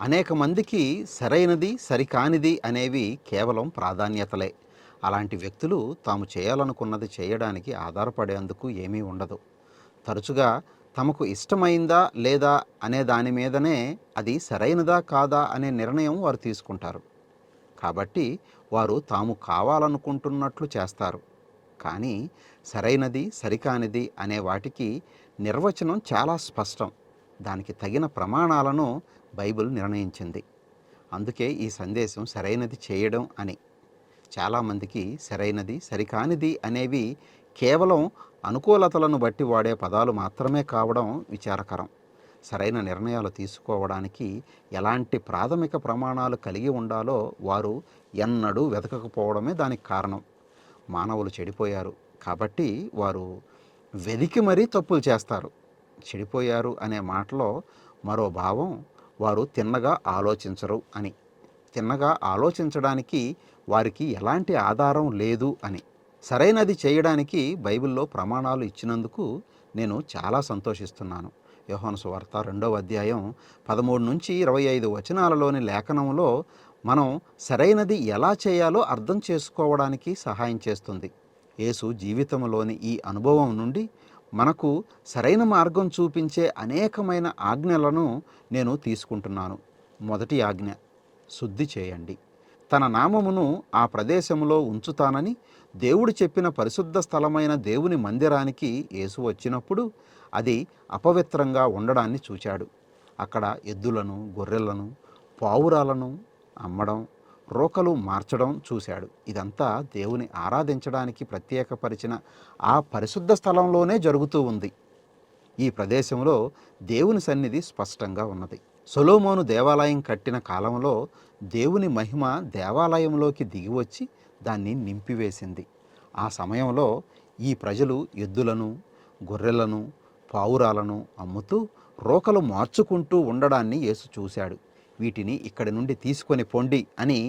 అనేక మందికి సరైనది, సరికానిది అనేవి కేవలం ప్రాధాన్యతలే. అలాంటి వ్యక్తులు తాము చేయాలనుకున్నది చేయడానికి ఆధారపడేందుకు ఏమీ ఉండదు. తరచుగా తమకు ఇష్టమైందా లేదా అనే దాని మీదనే అది సరైనదా కాదా అనే నిర్ణయం వారు తీసుకుంటారు. కాబట్టి వారు తాము కావాలనుకుంటున్నట్లు చేస్తారు. కానీ సరైనది, సరికానిది అనే వాటికి నిర్వచనం చాలా స్పష్టం. దానికి తగిన ప్రమాణాలను బైబిల్ నిర్ణయించింది. అందుకే ఈ సందేశం సరైనది చేయడం అని. చాలామందికి సరైనది, సరికానిది అనేవి కేవలం అనుకూలతలను బట్టి వాడే పదాలు మాత్రమే కావడం విచారకరం. సరైన నిర్ణయాలు తీసుకోవడానికి ఎలాంటి ప్రాథమిక ప్రమాణాలు కలిగి ఉండాలో వారు ఎన్నడూ వెతకకపోవడమే దానికి కారణం. మానవులు చెడిపోయారు కాబట్టి వారు వెదికి మరీ తప్పులు చేస్తారు. చెడిపోయారు అనే మాటలో మరో భావం వారు తిన్నగా ఆలోచించరు అని. తిన్నగా ఆలోచించడానికి వారికి ఎలాంటి ఆధారం లేదు అని. సరైనది చేయడానికి బైబిల్లో ప్రమాణాలు ఇచ్చినందుకు నేను చాలా సంతోషిస్తున్నాను. యోహాను సువార్త 2వ అధ్యాయం 13-25 వచనాలలోని లేఖనంలో మనం సరైనది ఎలా చేయాలో అర్థం చేసుకోవడానికి సహాయం చేస్తుంది. యేసు జీవితంలోని ఈ అనుభవం నుండి మనకు సరైన మార్గం చూపించే అనేకమైన ఆజ్ఞలను నేను తీసుకుంటున్నాను. మొదటి ఆజ్ఞ, శుద్ధి చేయండి. తన నామమును ఆ ప్రదేశంలో ఉంచుతానని దేవుడు చెప్పిన పరిశుద్ధ స్థలమైన దేవుని మందిరానికి యేసు వచ్చినప్పుడు అది అపవిత్రంగా ఉండడాన్ని చూచాడు. అక్కడ ఎద్దులను, గొర్రెలను, పావురాలను అమ్మడం, రోకలు మార్చడం చూశాడు. ఇదంతా దేవుని ఆరాధించడానికి ప్రత్యేకపరిచిన ఆ పరిశుద్ధ స్థలంలోనే జరుగుతూ ఉంది. ఈ ప్రదేశంలో దేవుని సన్నిధి స్పష్టంగా ఉన్నది. సొలొమోను దేవాలయం కట్టిన కాలంలో దేవుని మహిమ దేవాలయంలోకి దిగివచ్చి దాన్ని నింపివేసింది. ఆ సమయంలో ఈ ప్రజలు ఎద్దులను, గొర్రెలను, పావురాలను అమ్ముతూ రోకలు మార్చుకుంటూ ఉండడాన్ని యేసు చూశాడు. వీటిని ఇక్కడి నుండి తీసుకొని పొండి అని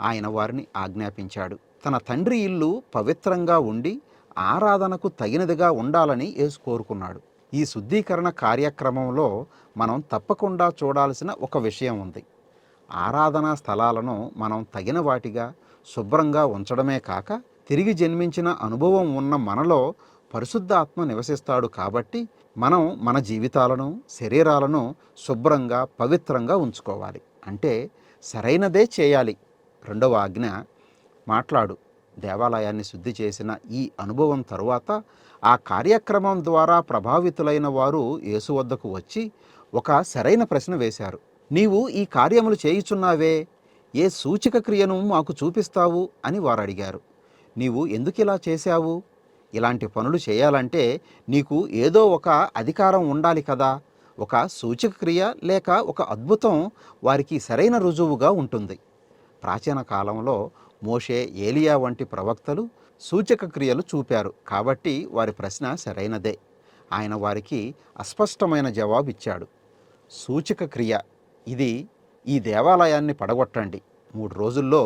ఆయన వారిని ఆజ్ఞాపించాడు. తన తండ్రి ఇల్లు పవిత్రంగా ఉండి ఆరాధనకు తగినదిగా ఉండాలని యేసు కోరుకున్నాడు. ఈ శుద్ధీకరణ కార్యక్రమంలో మనం తప్పకుండా చూడాల్సిన ఒక విషయం ఉంది. ఆరాధనా స్థలాలను మనం తగిన వాటిగా శుభ్రంగా ఉంచడమే కాక తిరిగి జన్మించిన అనుభవం ఉన్న మనలో పరిశుద్ధాత్మ నివసిస్తాడు. కాబట్టి మనం మన జీవితాలను, శరీరాలను శుభ్రంగా, పవిత్రంగా ఉంచుకోవాలి. అంటే సరైనదే చేయాలి. రెండవ ఆజ్ఞ, మాట్లాడు. దేవాలయాన్ని శుద్ధి చేసిన ఈ అనుభవం తరువాత ఆ కార్యక్రమం ద్వారా ప్రభావితులైన వారు యేసు వద్దకు వచ్చి ఒక సరైన ప్రశ్న వేశారు. నీవు ఈ కార్యములు చేయుచున్నావే, ఏ సూచక క్రియను మాకు చూపిస్తావు అని వారు అడిగారు. నీవు ఎందుకిలా చేశావు? ఇలాంటి పనులు చేయాలంటే నీకు ఏదో ఒక అధికారం ఉండాలి కదా. ఒక సూచక క్రియ లేక ఒక అద్భుతం వారికి సరైన రుజువుగా ఉంటుంది. ప్రాచీన కాలంలో మోషే, ఏలియా వంటి ప్రవక్తలు సూచక క్రియలు చూపారు కాబట్టి వారి ప్రశ్న సరైనదే. ఆయన వారికి అస్పష్టమైన జవాబు ఇచ్చాడు. సూచక క్రియ ఇది, ఈ దేవాలయాన్ని పడగొట్టండి, 3 రోజుల్లో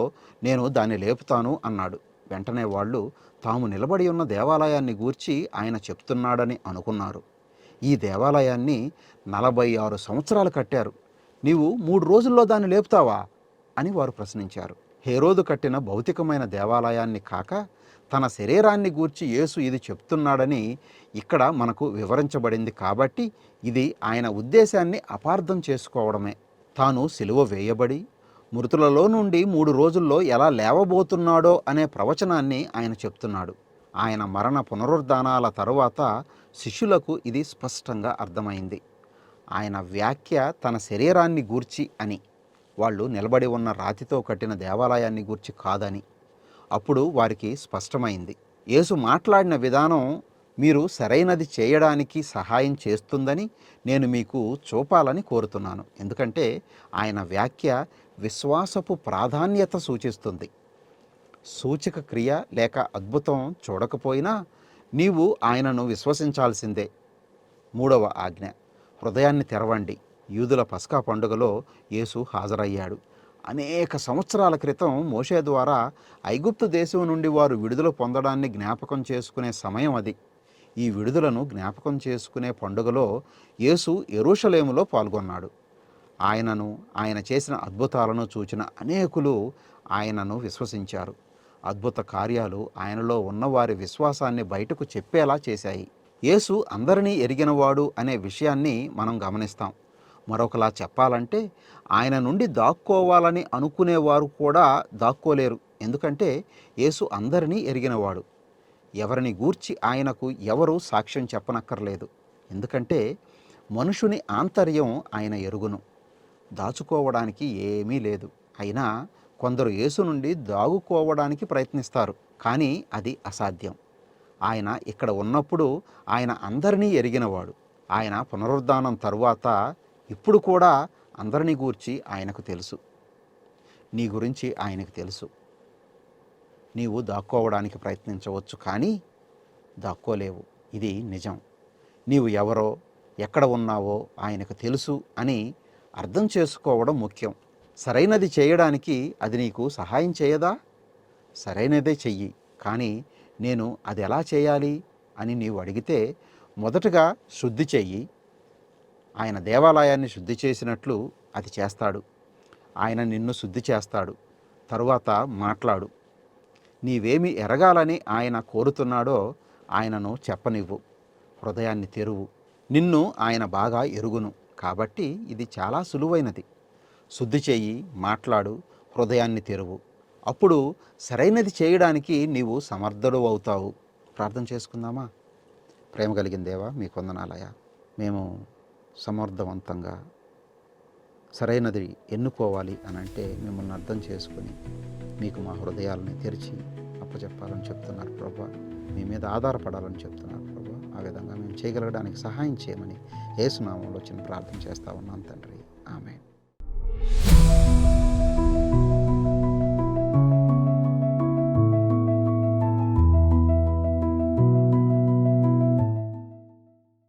నేను దాన్ని లేపుతాను అన్నాడు. వెంటనే వాళ్ళు తాము నిలబడి ఉన్న దేవాలయాన్ని గూర్చి ఆయన చెప్తున్నాడని అనుకున్నారు. ఈ దేవాలయాన్ని 46 సంవత్సరాలు కట్టారు, నీవు 3 రోజుల్లో దాన్ని లేపుతావా అని వారు ప్రశ్నించారు. హేరోదు కట్టిన భౌతికమైన దేవాలయాన్ని కాక తన శరీరాన్ని గూర్చి యేసు ఇది చెప్తున్నాడని ఇక్కడ మనకు వివరించబడింది. కాబట్టి ఇది ఆయన ఉద్దేశాన్ని అపార్థం చేసుకోవడమే. తాను సిలువ వేయబడి మృతులలో నుండి 3 రోజుల్లో ఎలా లేవబోతున్నాడో అనే ప్రవచనాన్ని ఆయన చెప్తున్నాడు. ఆయన మరణ పునరుద్ధానాల తరువాత శిష్యులకు ఇది స్పష్టంగా అర్థమైంది. ఆయన వ్యాఖ్య తన శరీరాన్ని గూర్చి అని, వాళ్ళు నిలబడి ఉన్న రాతితో కట్టిన దేవాలయాన్ని గూర్చి కాదని అప్పుడు వారికి స్పష్టమైంది. యేసు మాట్లాడిన విధానం మీరు సరైనది చేయడానికి సహాయం చేస్తుందని నేను మీకు చూపాలని కోరుతున్నాను. ఎందుకంటే ఆయన వ్యాఖ్య విశ్వాసపు ప్రాధాన్యత సూచిస్తుంది. సూచక క్రియ లేక అద్భుతం చూడకపోయినా నీవు ఆయనను విశ్వసించాల్సిందే. మూడవ ఆజ్ఞ, హృదయాన్ని తెరవండి. యూదుల పస్కా పండుగలో యేసు హాజరయ్యాడు. అనేక సంవత్సరాల క్రితం మోషే ద్వారా ఐగుప్తు దేశం నుండి వారు విడుదల పొందడాన్ని జ్ఞాపకం చేసుకునే సమయం అది. ఈ విడుదలను జ్ఞాపకం చేసుకునే పండుగలో యేసు యెరూషలేములో పాల్గొన్నాడు. ఆయనను, ఆయన చేసిన అద్భుతాలను చూచిన అనేకులు ఆయనను విశ్వసించారు. అద్భుత కార్యాలు ఆయనలో ఉన్నవారి విశ్వాసాన్ని బయటకు చెప్పేలా చేశాయి. యేసు అందరినీ ఎరిగినవాడు అనే విషయాన్ని మనం గమనిస్తాం. మరొకలా చెప్పాలంటే ఆయన నుండి దాక్కోవాలని అనుకునేవారు కూడా దాక్కోలేరు. ఎందుకంటే యేసు అందరినీ ఎరిగినవాడు. ఎవరిని గూర్చి ఆయనకు ఎవరు సాక్ష్యం చెప్పనక్కర్లేదు. ఎందుకంటే మనుషుని ఆంతర్యం ఆయన ఎరుగును. దాచుకోవడానికి ఏమీ లేదు. అయినా కొందరు యేసు నుండి దాగుకోవడానికి ప్రయత్నిస్తారు, కానీ అది అసాధ్యం. ఆయన ఇక్కడ ఉన్నప్పుడు ఆయన అందరినీ ఎరిగినవాడు. ఆయన పునరుద్ధానం తరువాత ఇప్పుడు కూడా అందరినీ గూర్చి ఆయనకు తెలుసు. నీ గురించి ఆయనకు తెలుసు. నీవు దాక్కోవడానికి ప్రయత్నించవచ్చు, కానీ దాక్కోలేవు. ఇది నిజం. నీవు ఎవరో, ఎక్కడ ఉన్నావో ఆయనకు తెలుసు అని అర్థం చేసుకోవడం ముఖ్యం. సరైనది చేయడానికి అది నీకు సహాయం చేయదా? సరైనదే చెయ్యి. కానీ నేను అది ఎలా చేయాలి అని నీవు అడిగితే, మొదటగా శుద్ధి చెయ్యి. ఆయన దేవాలయాన్ని శుద్ధి చేసినట్లు అది చేస్తాడు. ఆయన నిన్ను శుద్ధి చేస్తాడు. తరువాత మాట్లాడు. నీవేమి ఎరగాలని ఆయన కోరుతున్నాడో ఆయనను చెప్పనివ్వు. హృదయాన్ని తెరువు. నిన్ను ఆయన బాగా ఎరుగును. కాబట్టి ఇది చాలా సులువైనది. శుద్ధి చెయ్యి, మాట్లాడు, హృదయాన్ని తెరువు. అప్పుడు సరైనది చేయడానికి నీవు సమర్థుడు అవుతావు. ప్రార్థన చేసుకుందామా? ప్రేమ కలిగిన దేవా, మీకు వందనాలయ్యా. మేము సమర్థవంతంగా సరైనది ఎన్నుకోవాలి అని అంటే మిమ్మల్ని అర్థం చేసుకొని మీకు మా హృదయాలని తెరిచి అప్పచెప్పాలని చెప్తున్నారు ప్రభా. మీ మీద ఆధారపడాలని చెప్తున్నారు ప్రభా. ఆ విధంగా మేము చేయగలగడానికి సహాయం చేయమని యేసు నామములో చిన్న ప్రార్థన చేస్తా ఉన్నాం తండ్రి. ఆమేన్.